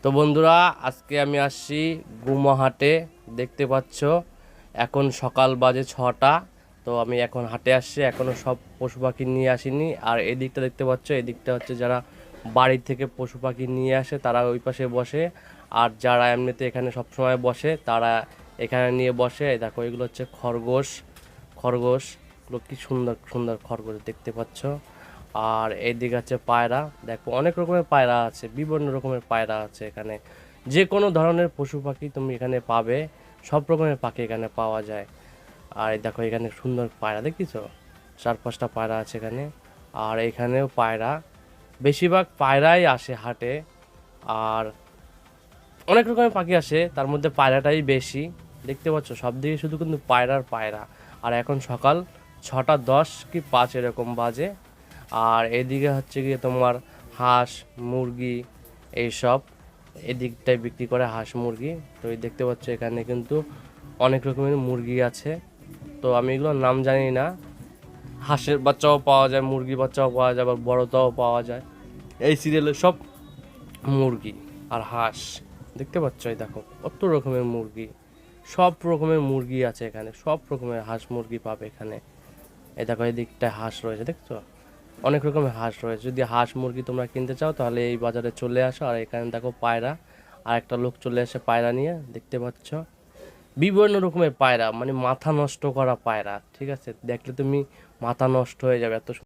তো বন্ধুরা, আজকে আমি আসছি গুমাহাটে। দেখতে পাচ্ছ এখন সকাল বাজে 6টা। তো আমি এখন হাটে আসছি, এখনও সব পশু পাখি নিয়ে আসিনি। আর এদিকটা দেখতে পাচ্ছ, এদিকটা হচ্ছে যারা বাড়ি থেকে পশু পাখি নিয়ে আসে তারা ওই পাশে বসে, আর যারা এমনিতে এখানে সব সময় বসে তারা এখানে নিয়ে বসে। এই দেখো, এগুলো হচ্ছে খরগোশ। খরগোশগুলো কি সুন্দর সুন্দর খরগোশ দেখতে পাচ্ছ। আর এইদিকে আছে পায়রা। দেখো, অনেক রকমের পায়রা আছে, বিভিন্ন রকমের পায়রা আছে এখানে। যে কোনো ধরনের পশু পাখি তুমি এখানে পাবে, সব রকমের পাখি এখানে পাওয়া যায়। আর এই দেখো, এখানে সুন্দর পায়রা দেখেছো, 4-5টা পায়রা আছে এখানে। আর এখানেও পায়রা, বেশিরভাগ পায়রাই আসে হাটে। আর অনেক রকমের পাখি আসে, তার মধ্যে পায়রাটাই বেশি। দেখতে পাচ্ছ সব দিকে শুধু কিন্তু পায়রার পায়রা। আর এখন সকাল 6টা 10 কি 5 এরকম বাজে। আর এদিকে হচ্ছে গিয়ে তোমার হাঁস মুরগি এইসব এদিকটায় বিক্রি করে, হাঁস মুরগি। তো এই দেখতে পাচ্ছ এখানে কিন্তু অনেক রকমের মুরগি আছে। তো আমি এগুলোর নাম জানি না। হাঁসের বাচ্চাও পাওয়া যায়, মুরগির বাচ্চাও পাওয়া যায়, আবার বড়টাও পাওয়া যায়। এই সিরিয়ালের সব মুরগি আর হাঁস দেখতে পাচ্ছ। এই দেখো কত রকমের মুরগি, সব রকমের মুরগি আছে এখানে, সব রকমের হাঁস মুরগি পাবে এখানে। এই দেখো, এই দিকটায় হাঁস রয়েছে দেখছো, অনেক রকমের হাঁস রয়েছে। যদি হাঁস মুরগি তোমরা কিনতে চাও তাহলে এই বাজারে চলে আসো। আর এখানে দেখো পায়রা, আর একটা লোক চলে আসে পায়রা নিয়ে, দেখতে পাচ্ছ বিভিন্ন রকমের পায়রা, মানে মাথা নষ্ট করা পায়রা। ঠিক আছে, দেখলে তুমি মাথা নষ্ট হয়ে যাবে, এত